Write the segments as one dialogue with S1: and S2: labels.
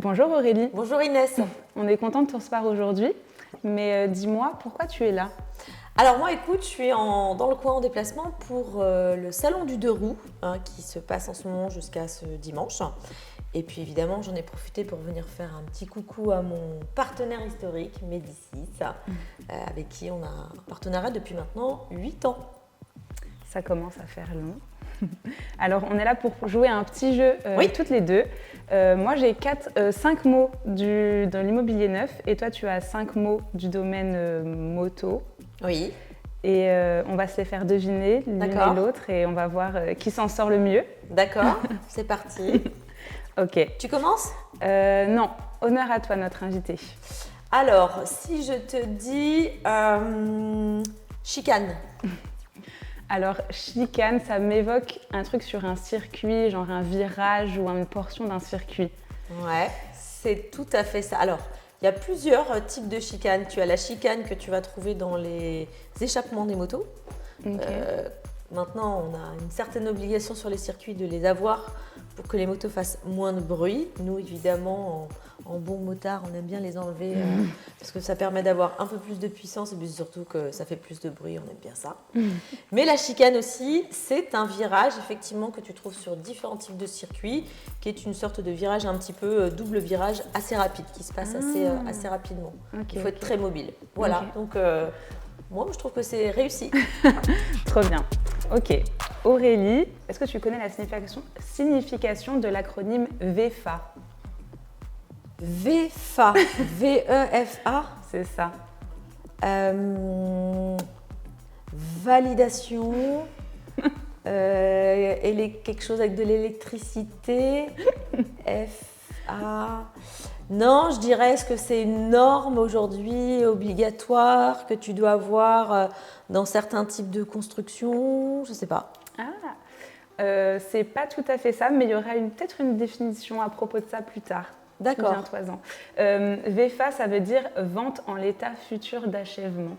S1: Bonjour Aurélie.
S2: Bonjour Inès.
S1: On est content de te recevoir aujourd'hui, mais dis-moi, pourquoi tu es là?
S2: Alors moi, écoute, je suis dans le coin en déplacement pour le salon du 2 roues qui se passe en ce moment jusqu'à ce dimanche. Et puis évidemment, j'en ai profité pour venir faire un petit coucou à mon partenaire historique, Médicis, avec qui on a un partenariat depuis maintenant 8 ans.
S1: Ça commence à faire long. Alors, on est là pour jouer à un petit jeu
S2: Oui.
S1: toutes les deux. Moi, j'ai 5 mots de l'immobilier neuf et toi, tu as 5 mots du domaine moto.
S2: Oui.
S1: Et on va se les faire deviner l'une et l'autre et on va voir qui s'en sort le mieux.
S2: D'accord, c'est parti.
S1: Ok.
S2: Tu commences?
S1: Non, honneur à toi, notre invité.
S2: Alors, si je te dis chicane.
S1: Alors, chicane, ça m'évoque un truc sur un circuit, genre un virage ou une portion d'un circuit.
S2: Ouais, c'est tout à fait ça. Alors, il y a plusieurs types de chicane. Tu as la chicane que tu vas trouver dans les échappements des motos.
S1: Ok.
S2: Maintenant, on a une certaine obligation sur les circuits de les avoir pour que les motos fassent moins de bruit. Nous, évidemment, en bon motard, on aime bien les enlever parce que ça permet d'avoir un peu plus de puissance et puis surtout que ça fait plus de bruit, on aime bien ça. Mais la chicane aussi, c'est un virage effectivement que tu trouves sur différents types de circuits, qui est une sorte de virage un petit peu double virage assez rapide, qui se passe assez rapidement. Il faut être très mobile. Voilà, donc moi je trouve que c'est réussi.
S1: Trop bien. Ok. Aurélie, est-ce que tu connais la signification de l'acronyme VEFA?
S2: VEFA, V-E-F-A.
S1: C'est ça.
S2: Validation, quelque chose avec de l'électricité, F-A. Non, je dirais, est-ce que c'est une norme aujourd'hui obligatoire que tu dois avoir dans certains types de construction? Je ne sais pas.
S1: C'est pas tout à fait ça, mais il y aura peut-être une définition à propos de ça plus tard.
S2: D'accord.
S1: Souviens-toi-en. VEFA, ça veut dire vente en l'état futur d'achèvement.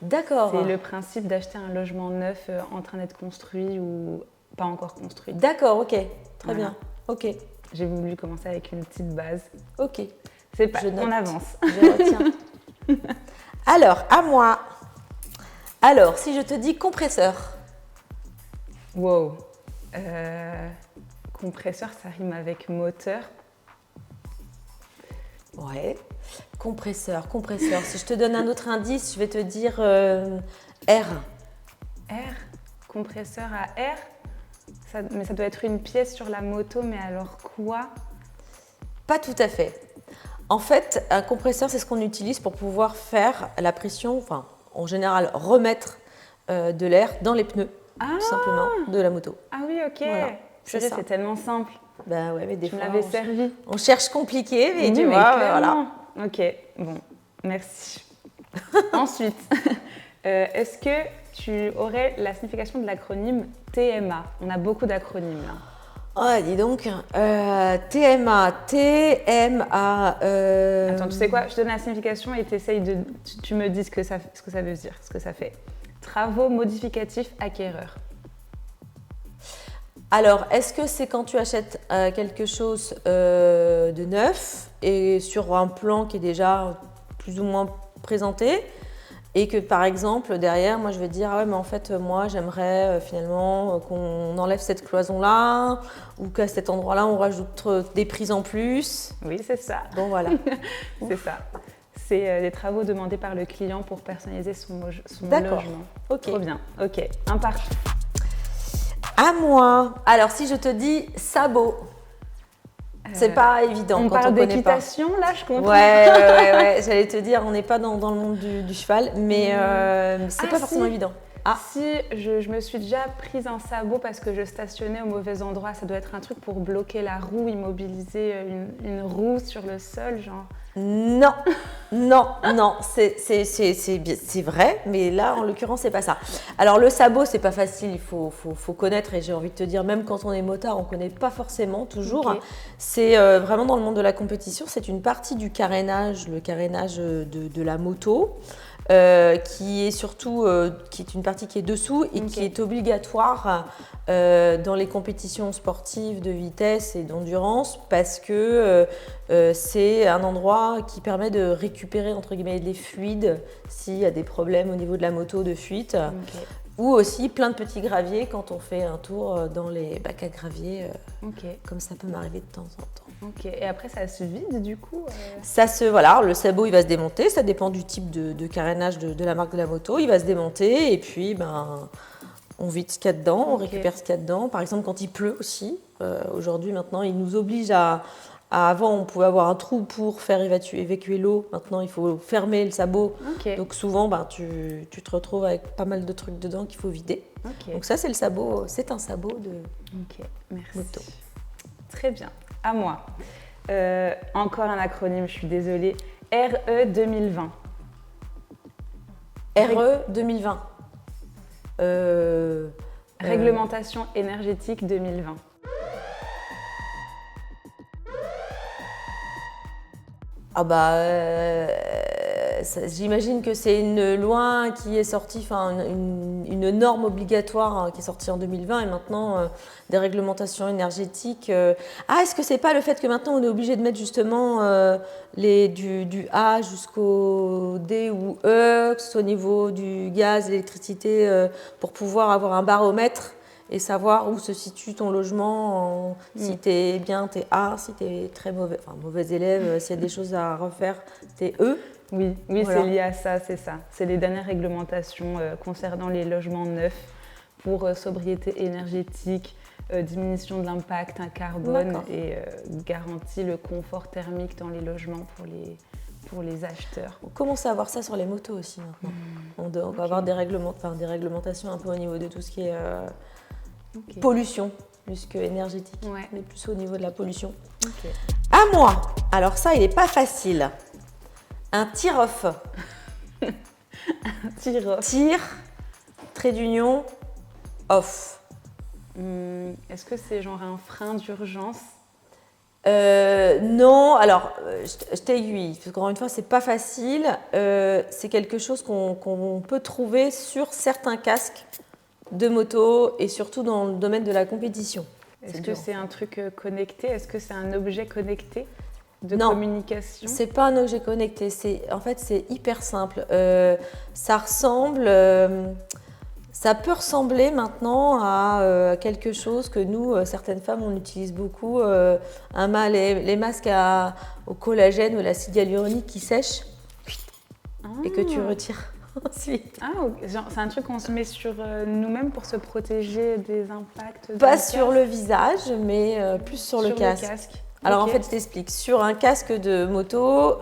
S2: D'accord.
S1: C'est le principe d'acheter un logement neuf en train d'être construit ou pas encore construit.
S2: D'accord, ok. Très bien. Ok.
S1: J'ai voulu commencer avec une petite base.
S2: Ok.
S1: C'est pas, on avance.
S2: Je retiens. Alors, à moi. Alors, si je te dis compresseur.
S1: Wow. Compresseur, ça rime avec moteur.
S2: Ouais. Compresseur. Si je te donne un autre indice, je vais te dire R.
S1: R. Compresseur à air. Mais ça doit être une pièce sur la moto, mais alors quoi?
S2: Pas tout à fait. En fait, un compresseur, c'est ce qu'on utilise pour pouvoir faire la pression, enfin, en général, remettre de l'air dans les pneus, tout simplement, de la moto.
S1: Ah oui, ok.
S2: Voilà,
S1: C'est tellement simple.
S2: Ben ouais, mais des fois,
S1: m'avais servi.
S2: On cherche compliqué, mais tu
S1: mais
S2: vois,
S1: clairement.
S2: voilà.
S1: Ok, bon, merci. Ensuite, est-ce que tu aurais la signification de l'acronyme TMA? On a beaucoup d'acronymes là.
S2: Oh, dis donc, TMA.
S1: Attends, tu sais quoi? Je te donne la signification et tu me dis ce que ça veut dire, ce que ça fait. Travaux modificatifs acquéreurs.
S2: Alors, est-ce que c'est quand tu achètes quelque chose de neuf et sur un plan qui est déjà plus ou moins présenté et que par exemple derrière, moi je vais dire ah ouais mais en fait moi j'aimerais finalement qu'on enlève cette cloison-là ou qu'à cet endroit-là on rajoute des prises en plus.
S1: Oui, c'est ça.
S2: Bon voilà.
S1: C'est ça. C'est des travaux demandés par le client pour personnaliser son
S2: D'accord.
S1: logement.
S2: Ok.
S1: Trop bien. Ok, un partout.
S2: À moi. Alors si je te dis sabot, c'est pas évident
S1: on
S2: quand on
S1: parle
S2: connaît pas.
S1: d'équitation là, je comprends.
S2: Ouais. J'allais te dire, on n'est pas dans le monde du cheval, mais c'est pas forcément évident.
S1: Si, je me suis déjà prise un sabot parce que je stationnais au mauvais endroit. Ça doit être un truc pour bloquer la roue, immobiliser une roue sur le sol, genre.
S2: Non, c'est vrai, mais là, en l'occurrence, c'est pas ça. Alors, le sabot, c'est pas facile, il faut connaître, et j'ai envie de te dire, même quand on est motard, on connaît pas forcément toujours.
S1: Okay.
S2: C'est vraiment dans le monde de la compétition, c'est une partie du carénage, le carénage de la moto. Qui est surtout qui est une partie qui est dessous et qui est obligatoire dans les compétitions sportives de vitesse et d'endurance parce que C'est un endroit qui permet de récupérer entre guillemets les fluides s'il y a des problèmes au niveau de la moto de fuite.
S1: Ok.
S2: Ou aussi plein de petits graviers quand on fait un tour dans les bacs à gravier,
S1: Ok.
S2: comme ça peut m'arriver de temps en temps.
S1: Ok. Et après, ça se vide du coup
S2: Voilà, le sabot il va se démonter, ça dépend du type de carénage de la marque de la moto, il va se démonter et puis on vide ce qu'il y a dedans, on
S1: Ok.
S2: récupère ce qu'il y a dedans. Par exemple quand il pleut aussi, aujourd'hui maintenant il nous oblige avant on pouvait avoir un trou pour faire évacuer l'eau, maintenant il faut fermer le sabot.
S1: Ok.
S2: Donc souvent tu te retrouves avec pas mal de trucs dedans qu'il faut vider.
S1: Ok.
S2: Donc ça c'est le sabot, c'est un sabot de
S1: Ok. Merci.
S2: moto.
S1: Très bien. À moi. Encore un acronyme, je suis désolée. RE 2020.
S2: RE 2020.
S1: Réglementation énergétique 2020.
S2: Ah bah, j'imagine que c'est une loi qui est sortie, enfin une norme obligatoire qui est sortie en 2020 et maintenant des réglementations énergétiques. Ah, est-ce que c'est pas le fait que maintenant on est obligé de mettre justement du A jusqu'au D ou E, que ce soit au niveau du gaz, l'électricité, pour pouvoir avoir un baromètre et savoir où se situe ton logement, si t'es bien, t'es A, si t'es très mauvais, enfin mauvais élève, s'il y a des choses à refaire, t'es E.
S1: Oui,
S2: Voilà.
S1: c'est lié à ça, c'est ça. C'est les dernières réglementations concernant les logements neufs pour sobriété énergétique, diminution de l'impact carbone
S2: D'accord.
S1: et garantit le confort thermique dans les logements pour les acheteurs.
S2: On commence à avoir ça sur les motos aussi maintenant. On va avoir des réglementations un peu au niveau de tout ce qui est
S1: Ok.
S2: pollution, plus que énergétique,
S1: Ouais.
S2: mais plus au niveau de la pollution.
S1: Ok.
S2: À moi, alors ça il n'est pas facile. Un tir-off.
S1: Tire.
S2: Tir, trait d'union, off.
S1: Est-ce que c'est genre un frein d'urgence?
S2: Non, alors je t'aiguille, parce qu'encore une fois, c'est pas facile. C'est quelque chose qu'on peut trouver sur certains casques de moto et surtout dans le domaine de la compétition.
S1: Est-ce que c'est un truc connecté? Est-ce que c'est un objet connecté de
S2: Non.
S1: communication?
S2: C'est pas un objet connecté, en fait c'est hyper simple. Ça peut ressembler maintenant à quelque chose que nous, certaines femmes, on utilise beaucoup, les masques au collagène ou l'acide hyaluronique qui sèche et que tu retires ensuite.
S1: Ah, ok. Genre, c'est un truc qu'on se met sur nous-mêmes pour se protéger des impacts.
S2: Pas
S1: du
S2: sur
S1: casque.
S2: le visage, mais plus sur le casque. Alors
S1: Ok.
S2: en fait, je t'explique. Sur un casque de moto,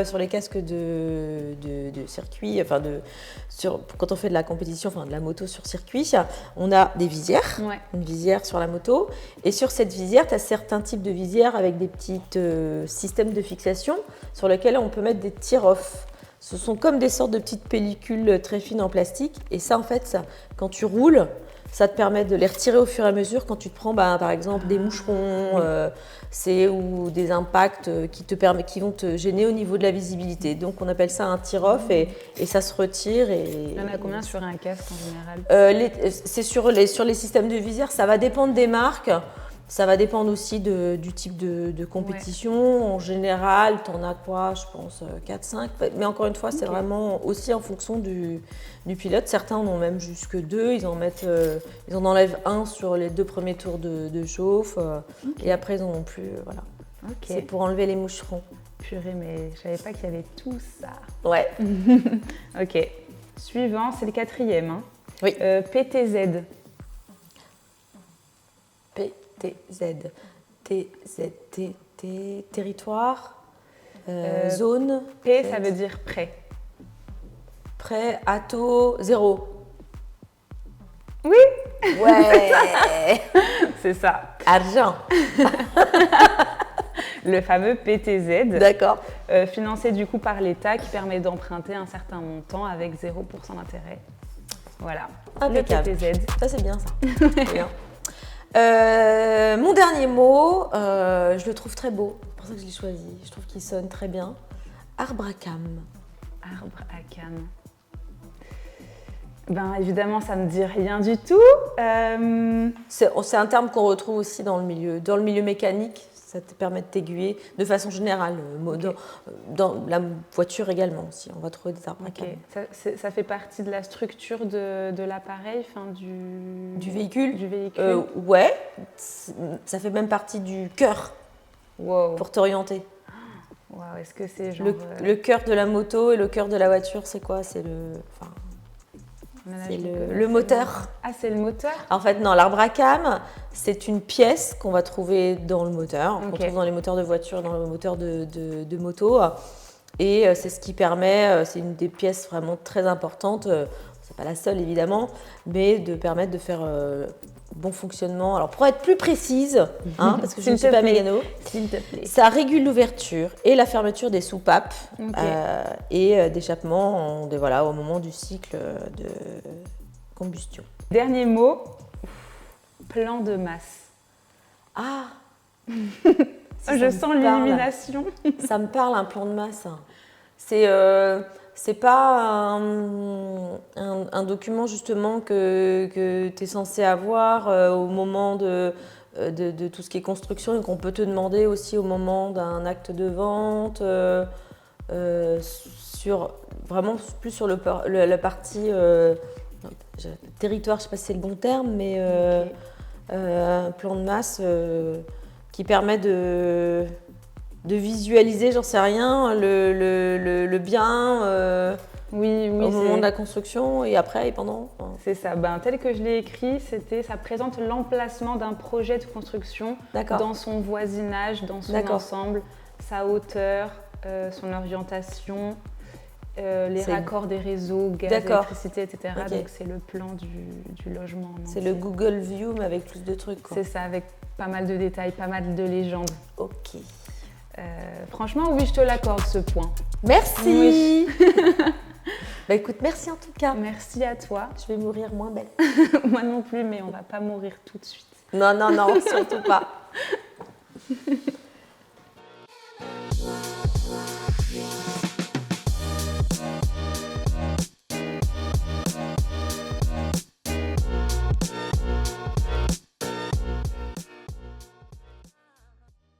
S2: sur les casques de circuit, quand on fait de la compétition, enfin de la moto sur circuit, on a des visières,
S1: Ouais.
S2: une visière sur la moto. Et sur cette visière, tu as certains types de visières avec des petits systèmes de fixation sur lesquels on peut mettre des tir-off. Ce sont comme des sortes de petites pellicules très fines en plastique. Et ça, en fait, quand tu roules, ça te permet de les retirer au fur et à mesure quand tu te prends, par exemple, des moucherons ou des impacts qui vont te gêner au niveau de la visibilité. Donc, on appelle ça un tir-off et ça se retire.
S1: Il y en a combien sur un casque en général?
S2: C'est sur les systèmes de visière, ça va dépendre des marques. Ça va dépendre aussi du type de compétition. En général, tu en as quoi? Je pense 4-5. Mais encore une fois, c'est vraiment aussi en fonction du pilote. Certains en ont même jusque 2. Ils en enlèvent un sur les 2 premiers tours de chauffe. Et après, ils n'en ont plus. Voilà.
S1: Ok.
S2: C'est pour enlever les moucherons.
S1: Purée, mais je savais pas qu'il y avait tout ça.
S2: Ouais.
S1: Ok. Suivant, c'est le 4e. Hein.
S2: Oui.
S1: PTZ.
S2: PTZ. TZT. Territoire. Zone.
S1: P, ça veut dire prêt.
S2: Prêt, ato, 0.
S1: Oui.
S2: Ouais.
S1: C'est ça.
S2: Argent.
S1: Le fameux PTZ.
S2: D'accord.
S1: Financé du coup par l'État qui permet d'emprunter un certain montant avec 0% d'intérêt. Voilà.
S2: Impeccable.
S1: Le PTZ.
S2: Ça, c'est bien, ça. C'est bien. Mon dernier mot, je le trouve très beau. C'est pour ça que je l'ai choisi. Je trouve qu'il sonne très bien. Arbre à cam.
S1: Arbre à cam. Ben évidemment, ça me dit rien du tout.
S2: C'est un terme qu'on retrouve aussi dans le milieu mécanique. Ça te permet de t'aiguiller de façon générale. Dans la voiture également aussi, on va trouver des arbres à cam.
S1: Ça fait partie de la structure de l'appareil,
S2: du véhicule.
S1: Ouais,
S2: ça fait même partie du cœur pour t'orienter.
S1: Wow, est-ce que c'est genre...
S2: Le cœur de la moto et le cœur de la voiture, c'est quoi? C'est le moteur.
S1: Ah, c'est le moteur?
S2: En fait, non, l'arbre à cam, c'est une pièce qu'on va trouver dans le moteur, qu'on trouve dans les moteurs de voiture, dans le moteur de moto. Et c'est ce qui permet, c'est une des pièces vraiment très importantes, c'est pas la seule évidemment, mais de permettre de faire bon fonctionnement. Alors pour être plus précise, parce que je ne suis pas mégano, ça régule l'ouverture et la fermeture des soupapes et d'échappement au moment du cycle de combustion.
S1: Dernier mot, plan de masse.
S2: Ah
S1: je sens l'illumination.
S2: Ça me parle un plan de masse. C'est pas un document justement que tu es censé avoir au moment de tout ce qui est construction et qu'on peut te demander aussi au moment d'un acte de vente, vraiment plus sur la partie territoire, je ne sais pas si c'est le bon terme, mais un plan de masse qui permet de visualiser, j'en sais rien, le bien au moment de la construction et après et pendant.
S1: C'est ça. Tel que je l'ai écrit, ça présente l'emplacement d'un projet de construction dans son voisinage, dans son ensemble, sa hauteur, son orientation, les raccords des réseaux, gaz, électricité, etc. Donc c'est le plan du logement.
S2: C'est le Google View mais avec plus de trucs.
S1: C'est ça, avec pas mal de détails, pas mal de légendes.
S2: Ok.
S1: Franchement, oui, je te l'accorde ce point.
S2: Merci. Oui. Écoute, merci en tout cas.
S1: Merci à toi.
S2: Je vais mourir moins belle.
S1: Moi non plus, mais on va pas mourir tout de suite.
S2: Non, surtout pas.